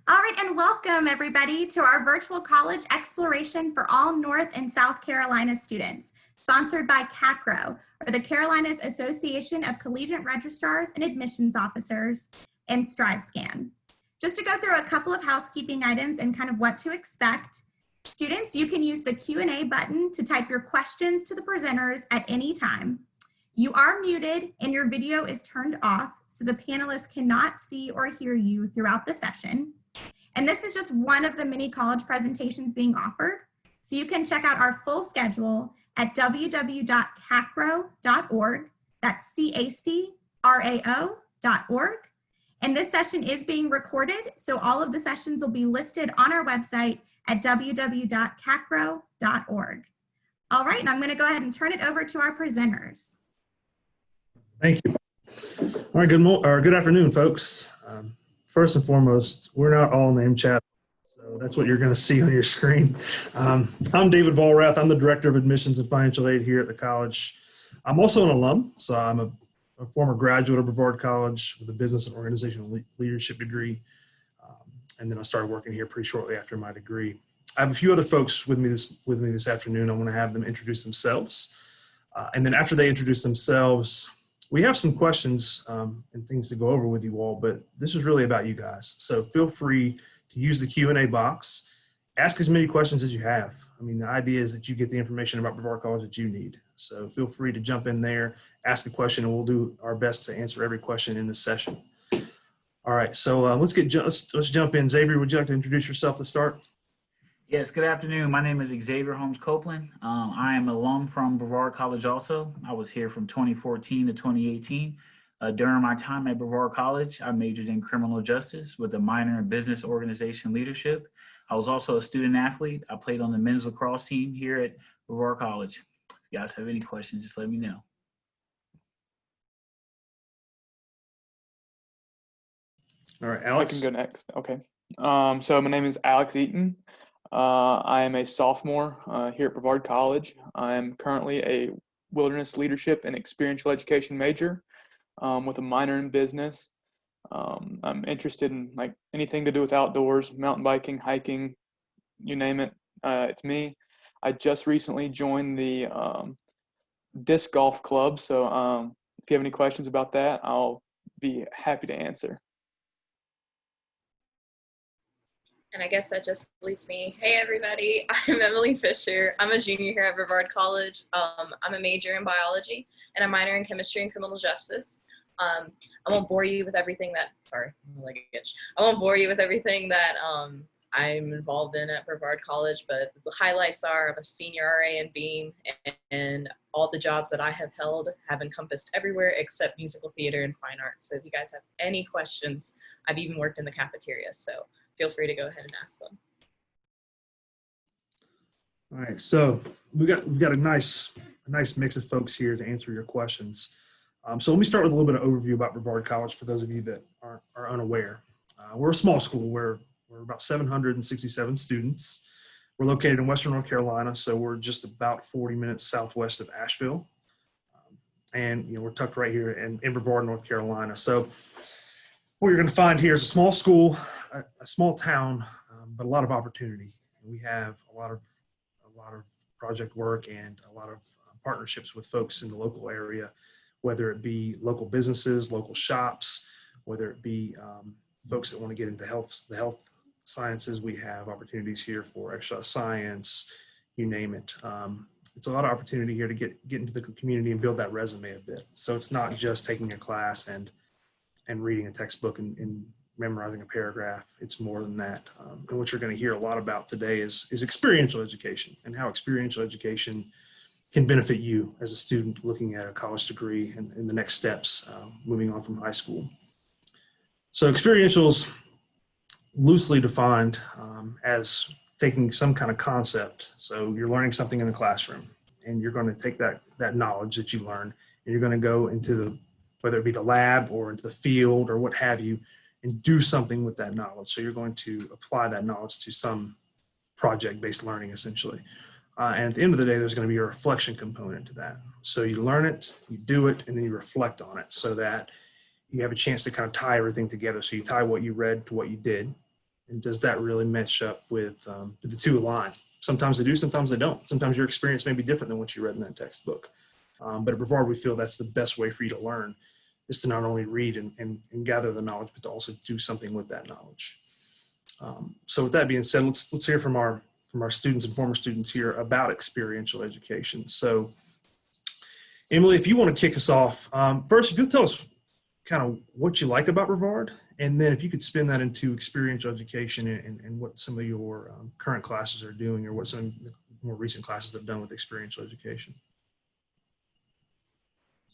All right, and welcome everybody to our virtual college exploration for all North and South Carolina students, sponsored by CACRAO, or the Carolinas Association of Collegiate Registrars and Admissions Officers, and StriveScan. Just to go through a couple of housekeeping items and kind of what to expect. Students, you can use the Q&A button to type your questions to the presenters at any time. You are muted and your video is turned off, so the panelists cannot see or hear you throughout the session. And this is just one of the many college presentations being offered. So you can check out our full schedule at www.cacrao.org. That's CACRAO.org. And this session is being recorded, so all of the sessions will be listed on our website at www.cacrao.org. All right, and I'm going to go ahead and turn it over to our presenters. Thank you. All right, good afternoon, folks. First and foremost, we're not all named Chad, so that's what you're going to see on your screen. I'm David Vollrath. I'm the Director of Admissions and Financial Aid here at the college. I'm also an alum, so I'm a former graduate of Brevard College with a business and organizational leadership degree, and then I started working here pretty shortly after my degree. I have a few other folks with me this afternoon. I want to have them introduce themselves, and then after they introduce themselves, we have some questions and things to go over with you all, but this is really about you guys. So feel free to use the Q&A box. Ask as many questions as you have. I mean, the idea is that you get the information about Brevard College that you need. So feel free to jump in there, ask a question, and we'll do our best to answer every question in this session. All right, so let's jump in. Xavier, would you like to introduce yourself to start? Yes, good afternoon. My name is Xavier Holmes Copeland. I am an alum from Brevard College also. I was here from 2014 to 2018. During my time at Brevard College, I majored in criminal justice with a minor in business organization leadership. I was also a student athlete. I played on the men's lacrosse team here at Brevard College. If you guys have any questions, just let me know. All right, Alex. I can go next. Okay. So my name is Alex Eaton. I am a sophomore here at Brevard College. I am currently a wilderness leadership and experiential education major with a minor in business. I'm interested in like anything to do with outdoors, mountain biking, hiking, you name it. It's me. I just recently joined the disc golf club. So if you have any questions about that, I'll be happy to answer. And I guess that just leaves me. Hey, everybody. I'm Emily Fisher. I'm a junior here at Brevard College. I'm a major in biology and a minor in chemistry and criminal justice. I won't bore you with everything that, I won't bore you with everything that I'm involved in at Brevard College, but the highlights are I'm a senior RA in BEAM, and all the jobs that I have held have encompassed everywhere except musical theater and fine arts. So if you guys have any questions, I've even worked in the cafeteria. So feel free to go ahead and ask them. All right, so we got a nice mix of folks here to answer your questions. So let me start with a little bit of overview about Brevard College for those of you that are unaware. We're a small school. We're about 767 students. We're located in Western North Carolina, so we're just about 40 minutes southwest of Asheville, and we're tucked right here in Brevard, North Carolina. So what you're going to find here is a small school, a small town, but a lot of opportunity. We have a lot of project work and a lot of partnerships with folks in the local area, whether it be local businesses, local shops, whether it be folks that want to get into the health sciences. We have opportunities here for exercise science, you name it. It's a lot of opportunity here to get into the community and build that resume a bit. So it's not just taking a class and reading a textbook and memorizing a paragraph. It's more than that. And what you're going to hear a lot about today is experiential education and how experiential education can benefit you as a student looking at a college degree and the next steps moving on from high school. So experientials loosely defined as taking some kind of concept. So you're learning something in the classroom and you're going to take that knowledge that you learned and you're going to go into whether it be the lab or into the field or what have you, and do something with that knowledge. So you're going to apply that knowledge to some project-based learning, essentially. And at the end of the day, there's going to be a reflection component to that. So you learn it, you do it, and then you reflect on it so that you have a chance to kind of tie everything together. So you tie what you read to what you did, And does that really match up with the two align? Sometimes they do, sometimes they don't. Sometimes your experience may be different than what you read in that textbook. But at Brevard, we feel that's the best way for you to learn, is to not only read and gather the knowledge, but to also do something with that knowledge. So with that being said, let's hear from our students and former students here about experiential education. So Emily, if you want to kick us off, first, if you'll tell us kind of what you like about Brevard, and then if you could spin that into experiential education and what some of your current classes are doing, or what some of the more recent classes have done with experiential education.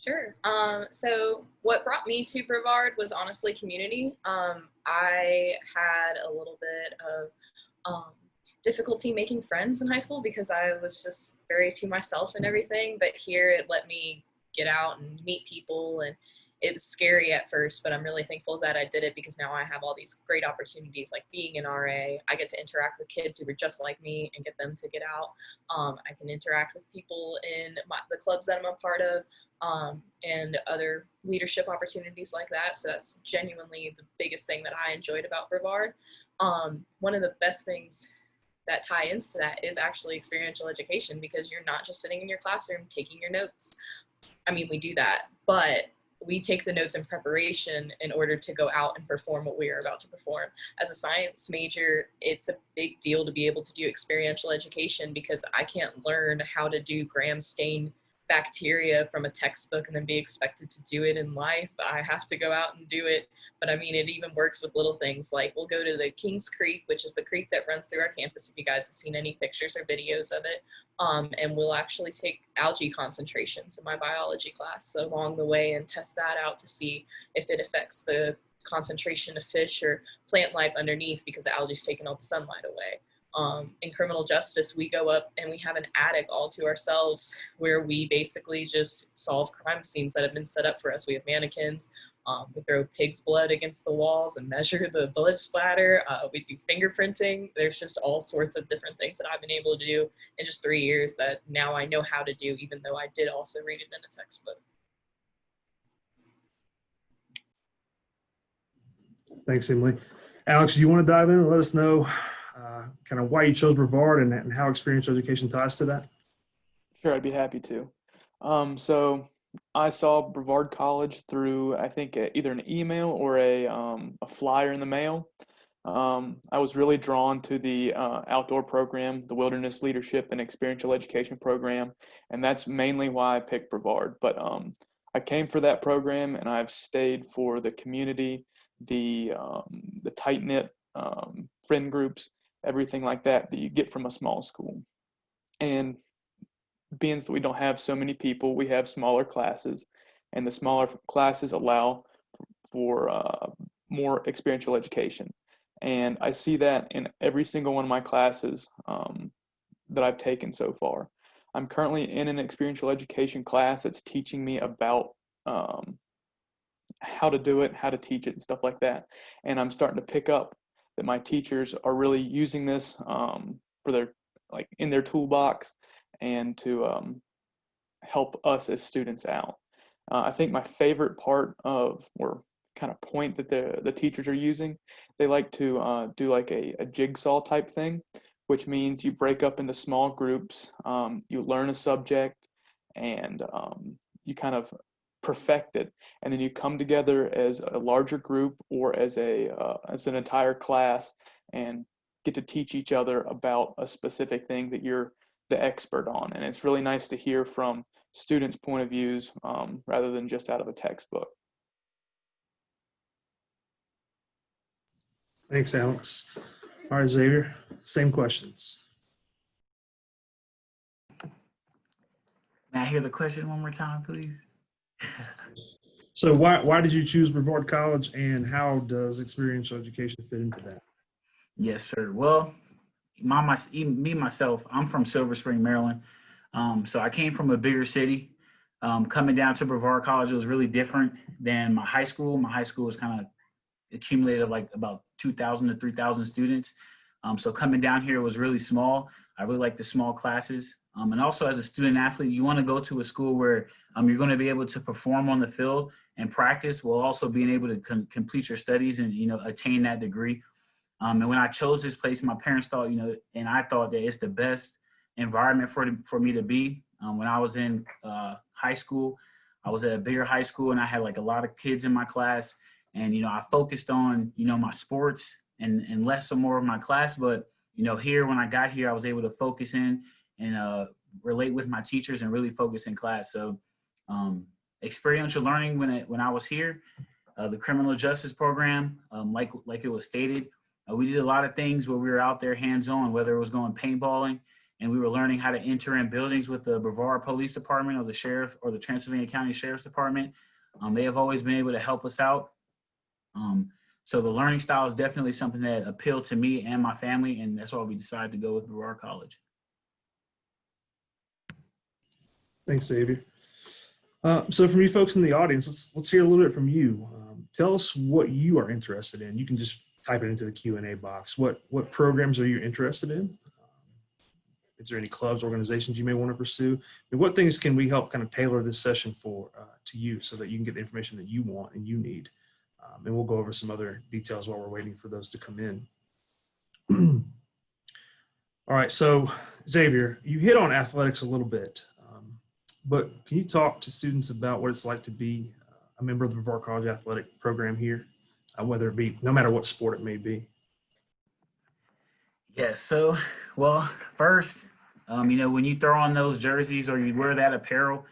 Sure. So what brought me to Brevard was honestly community. I had a little bit of difficulty making friends in high school because I was just very to myself and everything, but here it let me get out and meet people, and it was scary at first, but I'm really thankful that I did it because now I have all these great opportunities, like being an RA. I get to interact with kids who were just like me and get them to get out. I can interact with people in the clubs that I'm a part of, and other leadership opportunities like that. So that's genuinely the biggest thing that I enjoyed about Brevard. One of the best things that tie into that is actually experiential education, because you're not just sitting in your classroom taking your notes. I mean, we do that, but we take the notes in preparation in order to go out and perform what we are about to perform. As a science major, it's a big deal to be able to do experiential education, because I can't learn how to do gram-stained bacteria from a textbook and then be expected to do it in life. I have to go out and do it. But I mean, it even works with little things, like we'll go to the Kings Creek, which is the creek that runs through our campus, if you guys have seen any pictures or videos of it. And we'll actually take algae concentrations in my biology class along the way and test that out to see if it affects the concentration of fish or plant life underneath, because the algae is taking all the sunlight away. In criminal justice, we go up and we have an attic all to ourselves where we basically just solve crime scenes that have been set up for us. We have mannequins. We throw pig's blood against the walls and measure the blood splatter. We do fingerprinting. There's just all sorts of different things that I've been able to do in just 3 years that now I know how to do, even though I did also read it in a textbook. Thanks, Emily. Alex, do you want to dive in and let us know kind of why you chose Brevard and how experiential education ties to that? Sure, I'd be happy to. So I saw Brevard College through, I think, either an email or a flyer in the mail. I was really drawn to the outdoor program, the Wilderness Leadership and Experiential Education program, and that's mainly why I picked Brevard. But I came for that program, and I've stayed for the community, the tight-knit friend groups, everything like that you get from a small school. And being that we don't have so many people, we have smaller classes, and the smaller classes allow for more experiential education. And I see that in every single one of my classes that I've taken so far. I'm currently in an experiential education class that's teaching me about how to do it, how to teach it, and stuff like that. And I'm starting to pick up that my teachers are really using this for their, like, in their toolbox, and to help us as students out. I think my favorite part of, or kind of point that the teachers are using, they like to do like a jigsaw type thing, which means you break up into small groups, you learn a subject, and you kind of perfect it, and then you come together as a larger group or as an entire class and get to teach each other about a specific thing that you're the expert on. And it's really nice to hear from students' point of views rather than just out of a textbook. Thanks, Alex. All right, Xavier, same questions. May I hear the question one more time, please? So why did you choose Brevard College, and how does experiential education fit into that? Yes, sir. Well, myself, I'm from Silver Spring, Maryland. So I came from a bigger city. Coming down to Brevard College, it was really different than my high school. My high school was kind of accumulated like about 2,000 to 3,000 students. So coming down here was really small. I really like the small classes. And also, as a student athlete, you want to go to a school where you're going to be able to perform on the field and practice, while also being able to complete your studies and, attain that degree. And when I chose this place, my parents thought, and I thought that it's the best environment for me to be. When I was in high school, I was at a bigger high school and I had like a lot of kids in my class. And, I focused on, my sports and less or more of my class. But, here, when I got here, I was able to focus in and relate with my teachers and really focus in class. So experiential learning when I was here, the criminal justice program, like it was stated, we did a lot of things where we were out there hands-on, whether it was going paintballing, and we were learning how to enter in buildings with the Brevard Police Department or the Sheriff or the Transylvania County Sheriff's Department. They have always been able to help us out. So the learning style is definitely something that appealed to me and my family, and that's why we decided to go with Brevard College. Thanks, Xavier. So from you folks in the audience, let's hear a little bit from you. Tell us what you are interested in. You can just type it into the Q&A box. What programs are you interested in? Is there any clubs, organizations you may want to pursue? And what things can we help kind of tailor this session for to you so that you can get the information that you want and you need? And we'll go over some other details while we're waiting for those to come in. All right, so Xavier, you hit on athletics a little bit, but can you talk to students about what it's like to be a member of the Brevard College athletic program here, whether it be, no matter what sport it may be? Yes. So, well, first, when you throw on those jerseys or you wear that apparel,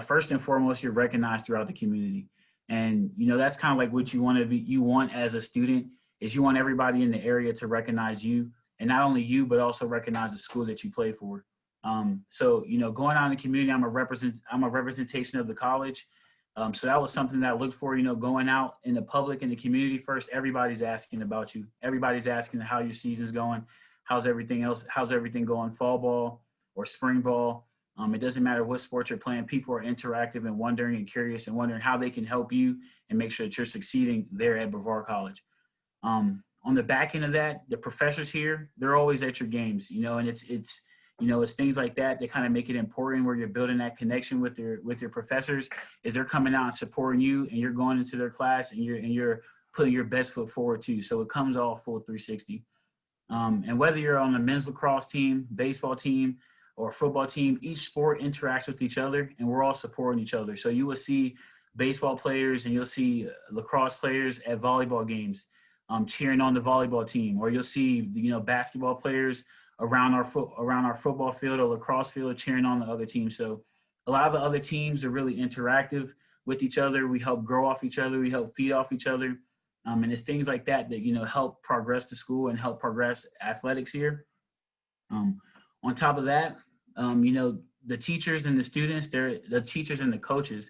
first and foremost, you're recognized throughout the community. And, that's kind of like what you want to be, you want as a student is you want everybody in the area to recognize you, and not only you, but also recognize the school that you play for. So, going out in the community, I'm a representation of the college. So that was something that I looked for, going out in the public, in the community first. Everybody's asking about you. Everybody's asking how your season's going. How's everything else? How's everything going? Fall ball or spring ball. It doesn't matter what sport you're playing. People are interactive and wondering and curious and wondering how they can help you and make sure that you're succeeding there at Brevard College. On the back end of that, the professors here, they're always at your games, and it's things like that kind of make it important where you're building that connection with your professors, is they're coming out and supporting you, and you're going into their class and you're putting your best foot forward too. So it comes all full 360. And whether you're on a men's lacrosse team, baseball team, or football team, each sport interacts with each other, and we're all supporting each other. So you will see baseball players and you'll see lacrosse players at volleyball games cheering on the volleyball team, or you'll see basketball players around our football field or lacrosse field cheering on the other team. So a lot of the other teams are really interactive with each other. We help grow off each other. We help feed off each other. And it's things like that help progress the school and help progress athletics here. On top of that, the teachers and the students, the teachers and the coaches,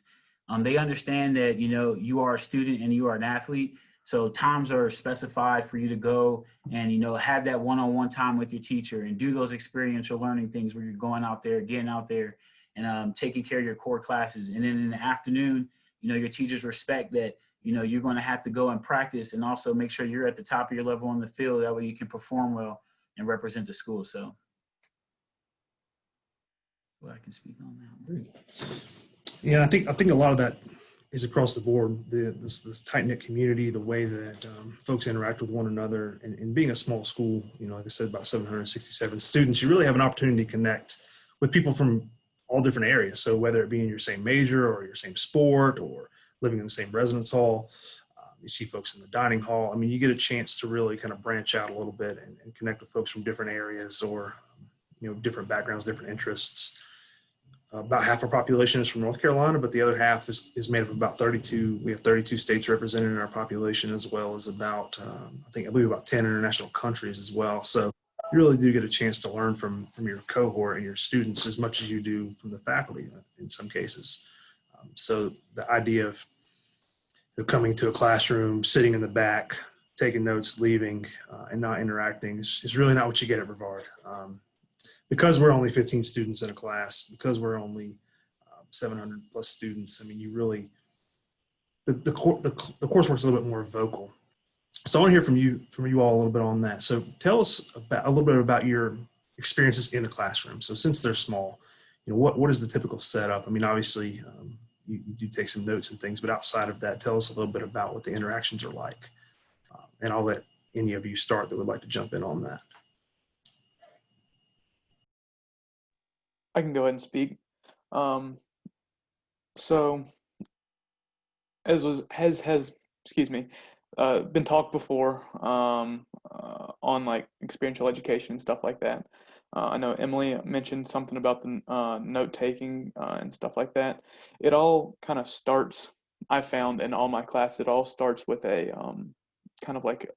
they understand that, you are a student and you are an athlete. So times are specified for you to go and, have that one-on-one time with your teacher and do those experiential learning things where you're going out there, getting out there and taking care of your core classes. And then in the afternoon, your teachers respect that, you're going to have to go and practice and also make sure you're at the top of your level on the field. That way you can perform well and represent the school. So I can speak on that. Yeah, I think a lot of that is across the board. This tight-knit community, the way that folks interact with one another, and being a small school, like I said, about 767 students, you really have an opportunity to connect with people from all different areas. So whether it be in your same major or your same sport or living in the same residence hall, you see folks in the dining hall. I mean, you get a chance to really kind of branch out a little bit and connect with folks from different areas or, different backgrounds, different interests. About half our population is from North Carolina, but the other half is made up of about 32. We have 32 states represented in our population, as well as about, I believe about 10 international countries as well. So you really do get a chance to learn from your cohort and your students as much as you do from the faculty in some cases. So the idea of coming to a classroom, sitting in the back, taking notes, leaving, and not interacting is really not what you get at Brevard. Because we're only 15 students in a class, because we're only 700 plus students, I mean, you really, the coursework's a little bit more vocal. So I want to hear from you all a little bit on that. So tell us a little bit about your experiences in the classroom. So since they're small, what is the typical setup? I mean, obviously you do take some notes and things, but outside of that, tell us a little bit about what the interactions are like. And I'll let any of you start that would like to jump in on that. I can go ahead and speak. So has excuse me, been talked before on like experiential education and stuff like that. I know Emily mentioned something about the note taking and stuff like that. It all kind of starts, I found in all my classes, it all starts with a kind of like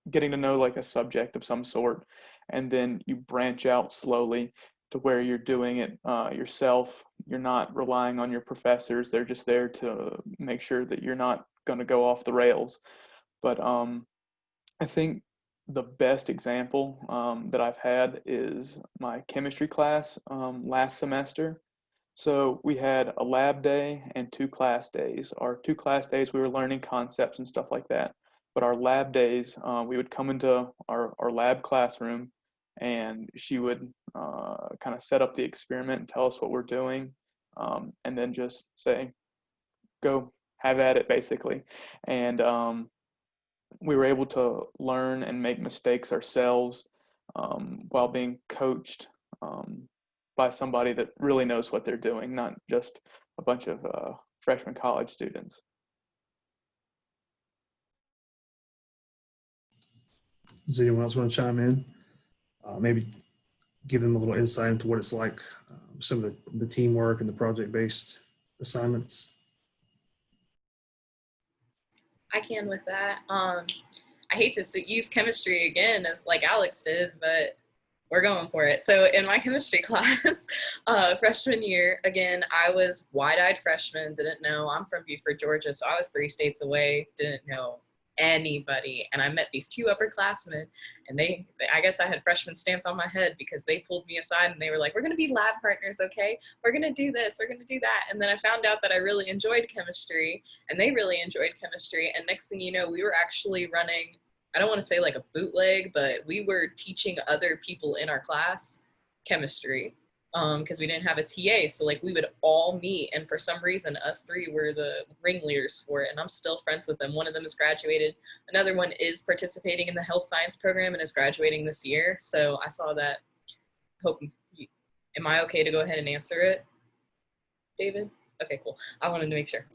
getting to know like a subject of some sort, and then you branch out slowly to where you're doing it yourself. You're not relying on your professors. They're just there to make sure that you're not going to go off the rails. But I think the best example that I've had is my chemistry class last semester. So we had a lab day and 2 class days. Our 2 class days, we were learning concepts and stuff like that. But our lab days, we would come into our lab classroom, and she would kind of set up the experiment and tell us what we're doing, and then just say, go have at it, basically. And we were able to learn and make mistakes ourselves while being coached by somebody that really knows what they're doing, not just a bunch of freshman college students. Does anyone else want to chime in? Maybe give them a little insight into what it's like, some of the teamwork and the project-based assignments. I can with that. I hate to use chemistry again as like Alex did, but we're going for it. So in my chemistry class, freshman year, again, I was wide-eyed freshman, didn't know. I'm from Beaufort, Georgia, so I was 3 states away, didn't know anybody. And I met these 2 upperclassmen, and they I guess I had freshman stamped on my head because they pulled me aside and they were like, we're going to be lab partners, okay? We're going to do this, we're going to do that. And then I found out that I really enjoyed chemistry, and they really enjoyed chemistry. And next thing you know, we were actually running, I don't want to say like a bootleg, but we were teaching other people in our class chemistry because we didn't have a TA. So like we would all meet, and for some reason us 3 were the ringleaders for it, and I'm still friends with them. One of them has graduated. Another one is participating in the health science program and is graduating this year. So I saw that. Am I okay to go ahead and answer it, David? Okay, cool. I wanted to make sure.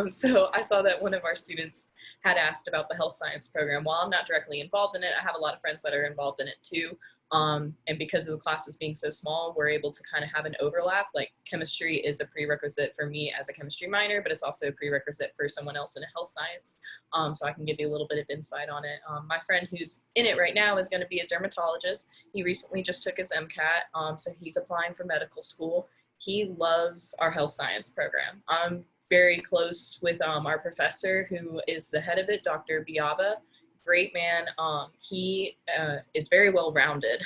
So I saw that one of our students had asked about the health science program. While I'm not directly involved in it, I have a lot of friends that are involved in it too. And because of the classes being so small, we're able to kind of have an overlap. Like chemistry is a prerequisite for me as a chemistry minor, but it's also a prerequisite for someone else in a health science. So I can give you a little bit of insight on it. My friend who's in it right now is going to be a dermatologist. He recently just took his MCAT, so he's applying for medical school. He loves our health science program. I'm very close with our professor who is the head of it, Dr. Biaba. Great man. He is very well-rounded.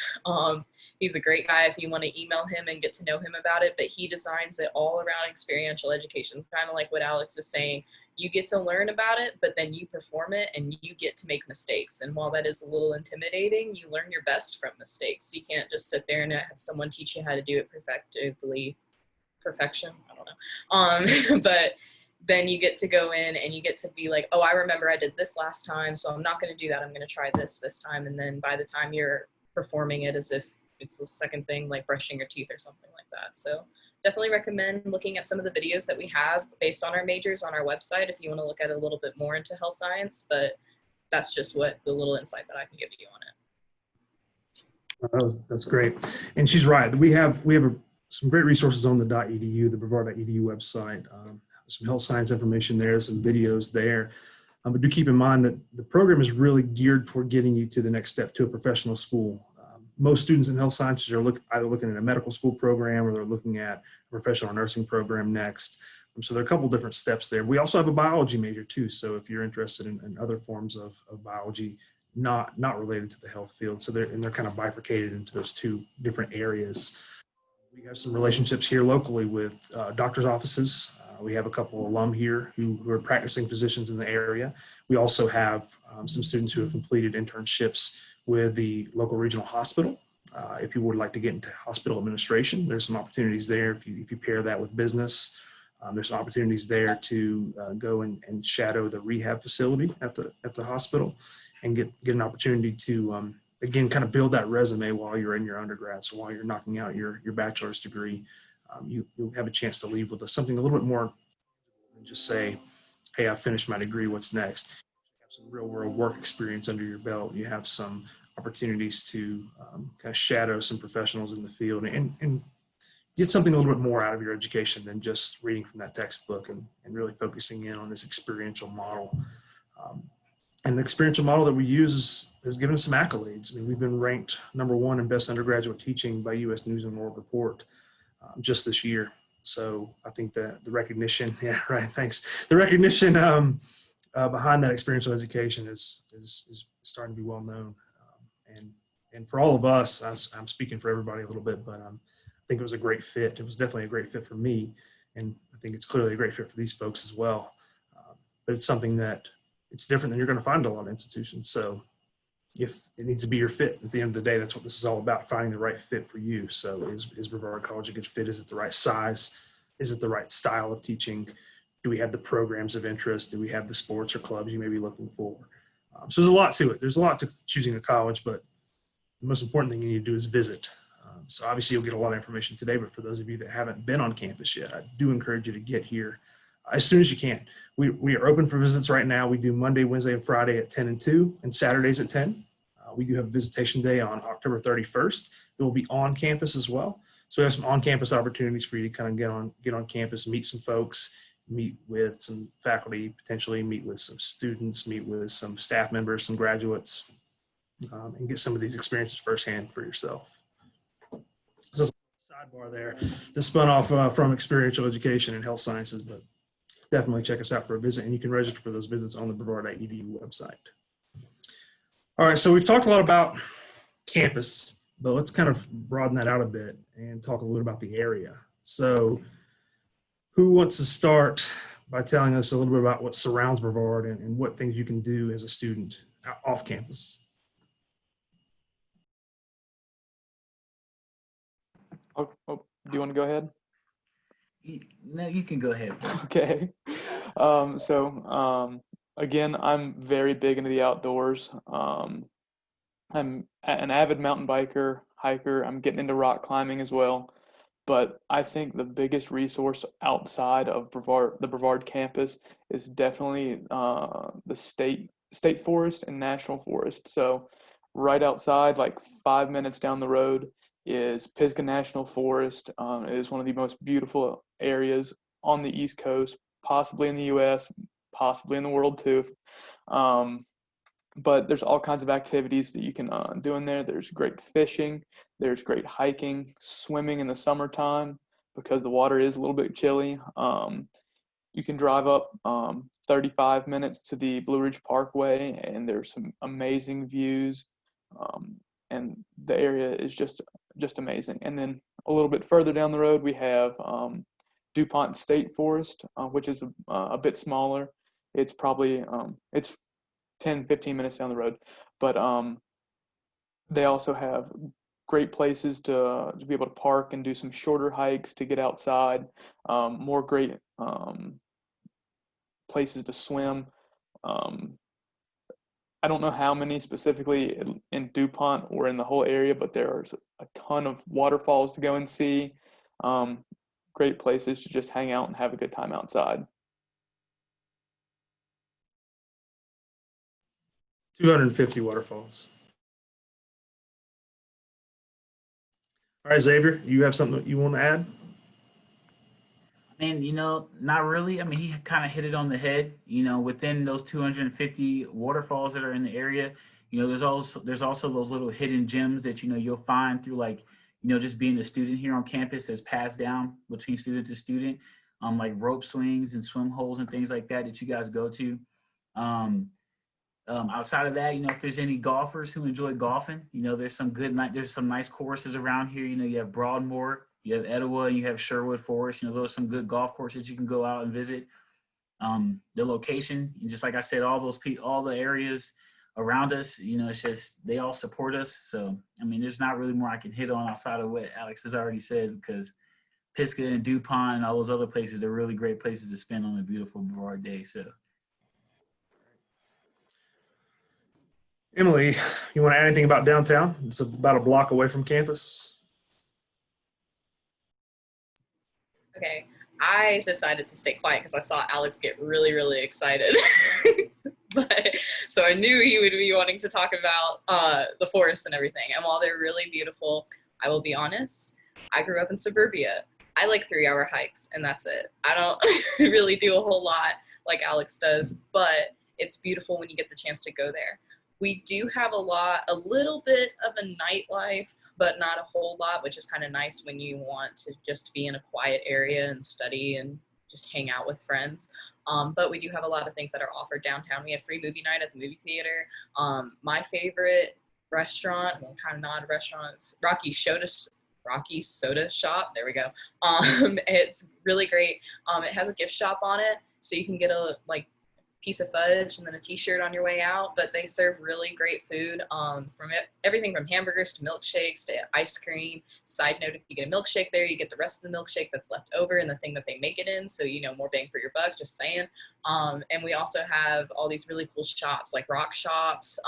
He's a great guy if you want to email him and get to know him about it, but he designs it all around experiential education. Kind of like what Alex was saying. You get to learn about it, but then you perform it and you get to make mistakes. And while that is a little intimidating, you learn your best from mistakes. You can't just sit there and have someone teach you how to do it perfection, I don't know. But then you get to go in and you get to be like, oh, I remember I did this last time, so I'm not going to do that. I'm going to try this time. And then by the time you're performing it as if it's the second thing, like brushing your teeth or something like that. So definitely recommend looking at some of the videos that we have based on our majors on our website if you want to look at it a little bit more into health science. But that's just what the little insight that I can give you on it. That's great. And she's right. We have some great resources on the .edu, the Brevard.edu website. Some health science information there, some videos there. But do keep in mind that the program is really geared toward getting you to the next step, to a professional school. Most students in health sciences are either looking at a medical school program or they're looking at a professional nursing program next. So there are a couple different steps there. We also have a biology major too. So if you're interested in other forms of biology, not related to the health field. So they're kind of bifurcated into those 2 different areas. We have some relationships here locally with doctors' offices. We have a couple alum here who are practicing physicians in the area. We also have some students who have completed internships with the local regional hospital. If you would like to get into hospital administration, there's some opportunities there. If you pair that with business, there's some opportunities there to go and shadow the rehab facility at the hospital. and get an opportunity to, again, kind of build that resume while you're in your undergrad. So while you're knocking out your bachelor's degree, you'll have a chance to leave with something a little bit more than just say, hey, I finished my degree, what's next? You have some real world work experience under your belt. You have some opportunities to kind of shadow some professionals in the field and get something a little bit more out of your education than just reading from that textbook and really focusing in on this experiential model. And the experiential model that we use has given us some accolades. I mean, we've been ranked #1 in best undergraduate teaching by U.S. News and World Report just this year. So I think that the recognition, yeah, right, thanks. The recognition behind that experiential education is starting to be well known. And for all of us, I'm speaking for everybody a little bit, but I think it was a great fit. It was definitely a great fit for me. And I think it's clearly a great fit for these folks as well. But it's something that it's different than you're going to find at a lot of institutions. So if it needs to be your fit at the end of the day, that's what this is all about, finding the right fit for you. So is Brevard College a good fit? Is it the right size? Is it the right style of teaching? Do we have the programs of interest? Do we have the sports or clubs you may be looking for? So there's a lot to it. There's a lot to choosing a college, but the most important thing you need to do is visit. So obviously you'll get a lot of information today, but for those of you that haven't been on campus yet, I do encourage you to get here as soon as you can. We are open for visits right now. We do Monday, Wednesday, and Friday at 10 and 2, and Saturdays at 10. We do have a visitation day on October 31st. It will be on campus as well. So we have some on-campus opportunities for you to kind of get on campus, meet some folks, meet with some faculty, potentially meet with some students, meet with some staff members, some graduates, and get some of these experiences firsthand for yourself. So sidebar there, this spun off from experiential education and health sciences, but definitely check us out for a visit, and you can register for those visits on the brevard.edu website. All right, so we've talked a lot about campus, but let's kind of broaden that out a bit and talk a little bit about the area. So who wants to start by telling us a little bit about what surrounds Brevard and what things you can do as a student off campus? Oh, do you want to go ahead? No, you can go ahead. Okay. Again, I'm very big into the outdoors. I'm an avid mountain biker, hiker. I'm getting into rock climbing as well. But I think the biggest resource outside of the Brevard campus is definitely the state forest and national forest. So right outside, like 5 minutes down the road, is Pisgah National Forest. It is one of the most beautiful areas on the East Coast, possibly in the U.S., possibly in the world too. But there's all kinds of activities that you can do in there. There's great fishing, there's great hiking, swimming in the summertime because the water is a little bit chilly. You can drive up 35 minutes to the Blue Ridge Parkway, and there's some amazing views, and the area is just amazing. And then a little bit further down the road, we have DuPont State Forest, which is a bit smaller. It's probably it's 10-15 minutes down the road, but they also have great places to be able to park and do some shorter hikes to get outside, more great places to swim. I don't know how many specifically in DuPont or in the whole area, but there's a ton of waterfalls to go and see. Great places to just hang out and have a good time outside. 250 waterfalls. All right, Xavier, you have something that you want to add? And not really. I mean, he kind of hit it on the head. Within those 250 waterfalls that are in the area, there's also those little hidden gems that you'll find through just being a student here on campus that's passed down between student to student, like rope swings and swim holes and things like that you guys go to. Outside of that, if there's any golfers who enjoy golfing, there's some nice courses around here. You have Broadmoor, you have Etowah, and you have Sherwood Forest. Those are some good golf courses you can go out and visit. The location, and just like I said, all the areas around us, it's just they all support us. So I mean, there's not really more I can hit on outside of what Alex has already said, because Pisgah and DuPont and all those other places are really great places to spend on a beautiful Brevard day. So. Emily, you want to add anything about downtown? It's about a block away from campus. Okay, I decided to stay quiet because I saw Alex get really, really excited. But so I knew he would be wanting to talk about the forest and everything. And while they're really beautiful, I will be honest, I grew up in suburbia. I like 3-hour hikes and that's it. I don't really do a whole lot like Alex does, but it's beautiful when you get the chance to go there. We do have a little bit of a nightlife, but not a whole lot, which is kind of nice when you want to just be in a quiet area and study and just hang out with friends. But we do have a lot of things that are offered downtown. We have free movie night at the movie theater. My favorite restaurant, well, kind of not a restaurant, it's Rocky Soda Shop. There we go. It's really great. It has a gift shop on it, so you can get a piece of fudge and then a t-shirt on your way out, but they serve really great food, everything from hamburgers to milkshakes to ice cream. Side note, if you get a milkshake there, you get the rest of the milkshake that's left over and the thing that they make it in, so more bang for your buck, just saying. And we also have all these really cool shops like rock shops,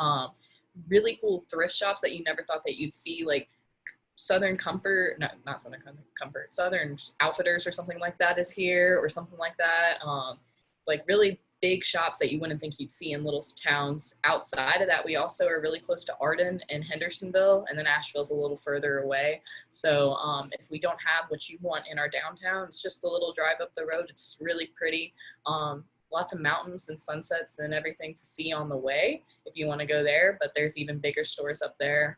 really cool thrift shops that you never thought that you'd see, like Southern Comfort, not Southern Comfort, Southern Outfitters or something like that is here, or something like that. Like really big shops that you wouldn't think you'd see in little towns. Outside of that, we also are really close to Arden and Hendersonville, and then Asheville's a little further away. So if we don't have what you want in our downtown, it's just a little drive up the road. It's really pretty. Lots of mountains and sunsets and everything to see on the way if you want to go there, but there's even bigger stores up there.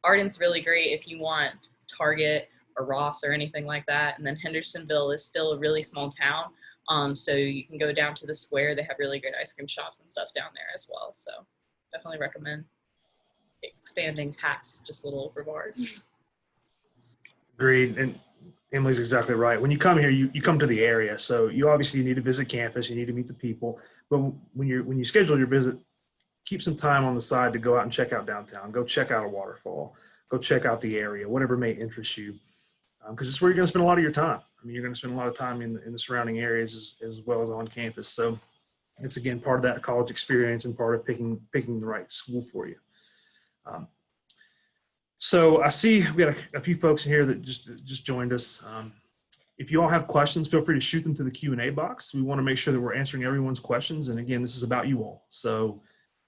Arden's really great if you want Target or Ross or anything like that. And then Hendersonville is still a really small town. So you can go down to the square. They have really great ice cream shops and stuff down there as well. So definitely recommend expanding past just little Brevard. Agreed. And Emily's exactly right. When you come here, you come to the area. So you obviously need to visit campus. You need to meet the people. But when you schedule your visit, keep some time on the side to go out and check out downtown. Go check out a waterfall. Go check out the area, whatever may interest you. Because it's where you're going to spend a lot of your time. I mean, you're going to spend a lot of time in the surrounding areas as well as on campus. So it's, again, part of that college experience and part of picking the right school for you. So I see we got a few folks in here that just joined us. If you all have questions, feel free to shoot them to the Q&A box. We want to make sure that we're answering everyone's questions. And again, this is about you all. So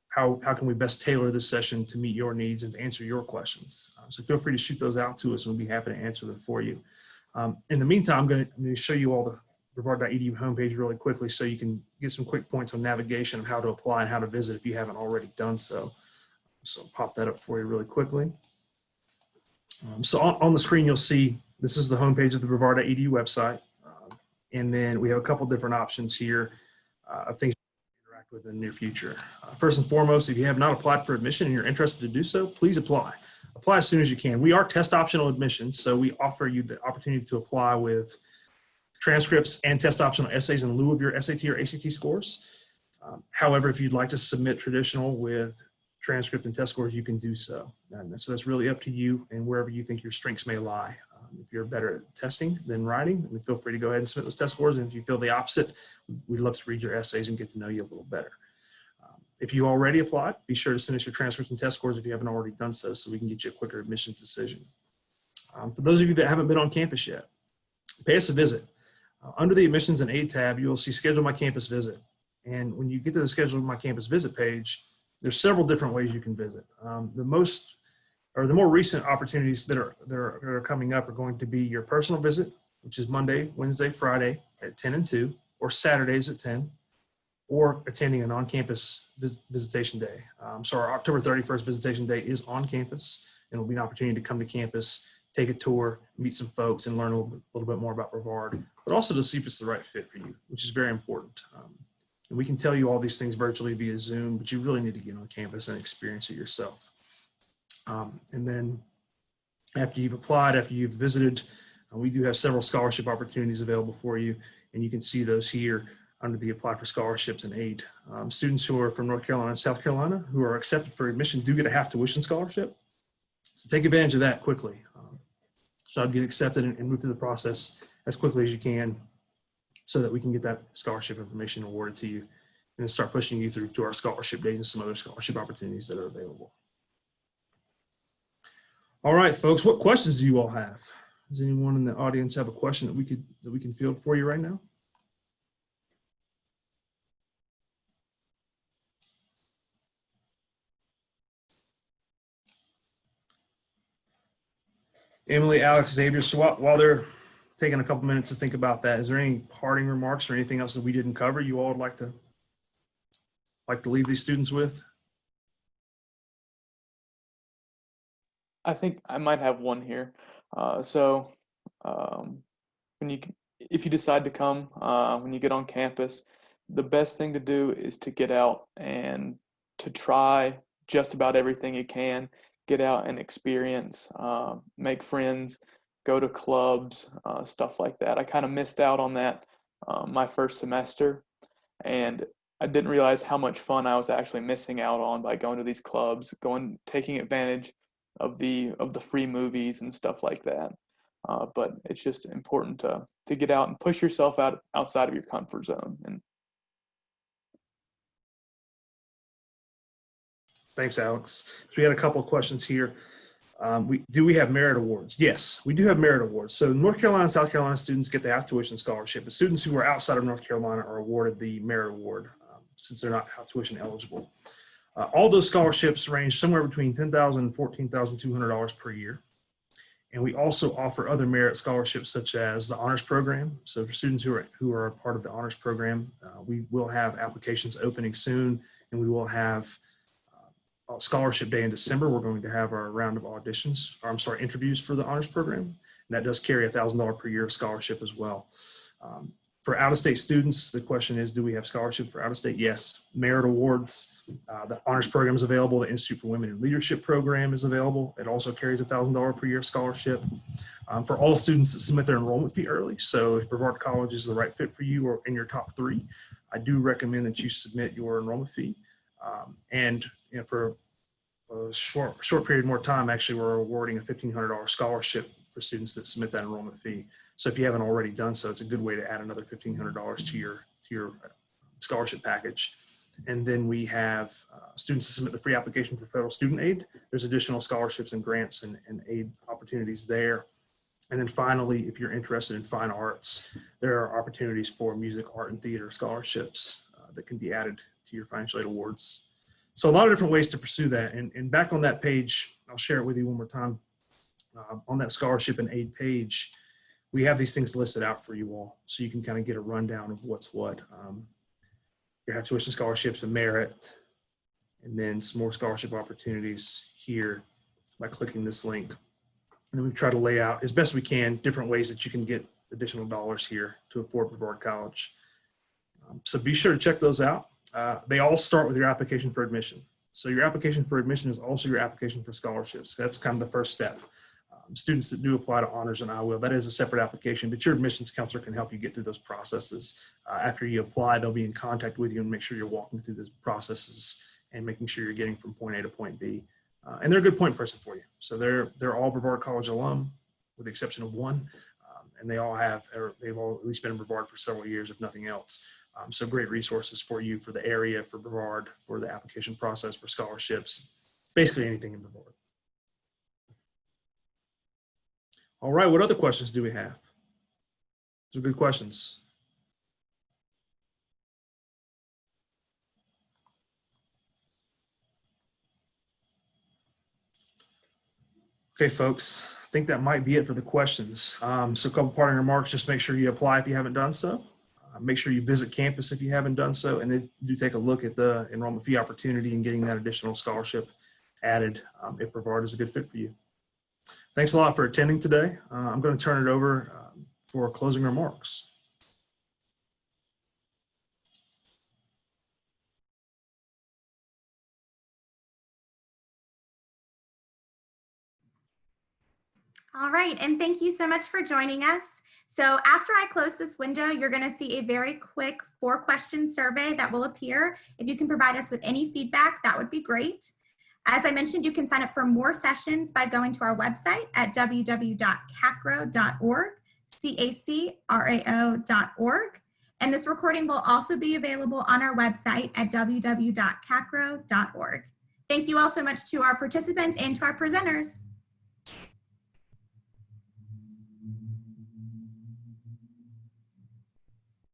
how can we best tailor this session to meet your needs and to answer your questions? So feel free to shoot those out to us and we'll be happy to answer them for you. In the meantime, I'm going to show you all the Brevard.edu homepage really quickly so you can get some quick points on navigation of how to apply and how to visit if you haven't already done so. So I'll pop that up for you really quickly. So on the screen, you'll see this is the homepage of the Brevard.edu website. And then we have a couple different options here of things to interact with in the near future. First and foremost, if you have not applied for admission and you're interested to do so, please apply. Apply as soon as you can. We are test optional admissions, so we offer you the opportunity to apply with transcripts and test optional essays in lieu of your SAT or ACT scores. However, if you'd like to submit traditional with transcript and test scores, you can do so. And so that's really up to you and wherever you think your strengths may lie. If you're better at testing than writing, then feel free to go ahead and submit those test scores. And if you feel the opposite, we'd love to read your essays and get to know you a little better. If you already applied, be sure to send us your transcripts and test scores if you haven't already done so we can get you a quicker admissions decision. For those of you that haven't been on campus yet, pay us a visit. Under the admissions and aid tab, you will see schedule my campus visit. And when you get to the schedule my campus visit page, there's several different ways you can visit. The more recent opportunities that are coming up are going to be your personal visit, which is Monday, Wednesday, Friday at 10 and 2, or Saturdays at 10. Or attending an on-campus visitation day. So our October 31st visitation day is on campus, and it'll be an opportunity to come to campus, take a tour, meet some folks, and learn a little bit more about Brevard, but also to see if it's the right fit for you, which is very important. And we can tell you all these things virtually via Zoom, but you really need to get on campus and experience it yourself. And then after you've applied, after you've visited, we do have several scholarship opportunities available for you, and you can see those here under the apply for scholarships and aid. Students who are from North Carolina and South Carolina who are accepted for admission do get a half tuition scholarship. So take advantage of that quickly. So I'd get accepted and move through the process as quickly as you can so that we can get that scholarship information awarded to you then start pushing you through to our scholarship days and some other scholarship opportunities that are available. All right, folks, what questions do you all have? Does anyone in the audience have a question that we can field for you right now? Emily, Alex, Xavier, so while they're taking a couple minutes to think about that, is there any parting remarks or anything else that we didn't cover you all would like to leave these students with? I think I might have one here. If you decide to come, when you get on campus, the best thing to do is to get out and to try just about everything you can. Get out and experience, make friends, go to clubs, stuff like that. I kind of missed out on that my first semester, and I didn't realize how much fun I was actually missing out on by going to these clubs, taking advantage of the free movies and stuff like that. But it's just important to get out and push yourself outside of your comfort zone. And thanks, Alex. So we had a couple of questions here. Do we have merit awards? Yes, we do have merit awards. So North Carolina and South Carolina students get the half tuition scholarship. The students who are outside of North Carolina are awarded the merit award since they're not half tuition eligible. All those scholarships range somewhere between $10,000 and $14,200 per year. And we also offer other merit scholarships such as the honors program. So for students who are a part of the honors program, we will have applications opening soon, and we will have scholarship day in December. We're going to have our round of interviews for the honors program. And that does carry $1,000 per year scholarship as well. For out-of-state students, the question is, do we have scholarships for out-of-state? Yes. Merit awards, the honors program is available. The Institute for Women in Leadership program is available. It also carries $1,000 per year scholarship for all students that submit their enrollment fee early. So if Brevard College is the right fit for you or in your top 3, I do recommend that you submit your enrollment fee. And for a short period more time, actually, we're awarding a $1,500 scholarship for students that submit that enrollment fee. So if you haven't already done so, it's a good way to add another $1,500 to your scholarship package. And then we have students that submit the free application for federal student aid. There's additional scholarships and grants and aid opportunities there. And then finally, if you're interested in fine arts, there are opportunities for music, art, and theater scholarships that can be added to your financial aid awards. So a lot of different ways to pursue that. And back on that page, I'll share it with you one more time. On that scholarship and aid page, we have these things listed out for you all, so you can kind of get a rundown of what's what. You have tuition scholarships and merit, and then some more scholarship opportunities here by clicking this link. And then we try to lay out as best we can different ways that you can get additional dollars here to afford Brevard College. So be sure to check those out. They all start with your application for admission. So your application for admission is also your application for scholarships. That's kind of the first step. Students that do apply to honors and IWIL, that is a separate application, but your admissions counselor can help you get through those processes. After you apply, they'll be in contact with you and make sure you're walking through those processes and making sure you're getting from point A to point B. And they're a good point person for you. So they're all Brevard College alum, with the exception of one, and they've all at least been in Brevard for several years, if nothing else. So great resources for you for the area, for Brevard, for the application process, for scholarships, basically anything in Brevard. All right, what other questions do we have? Those are good questions. Okay, folks, I think that might be it for the questions. So a couple parting remarks, just make sure you apply if you haven't done so. Make sure you visit campus if you haven't done so, and then do take a look at the enrollment fee opportunity and getting that additional scholarship added if Brevard is a good fit for you. Thanks a lot for attending today. I'm going to turn it over for closing remarks. All right, and thank you so much for joining us. So after I close this window, you're going to see a very quick 4-question survey that will appear. If you can provide us with any feedback, that would be great. As I mentioned, you can sign up for more sessions by going to our website at www.cacrao.org, CACRAO.org. And this recording will also be available on our website at www.cacrao.org. Thank you all so much to our participants and to our presenters.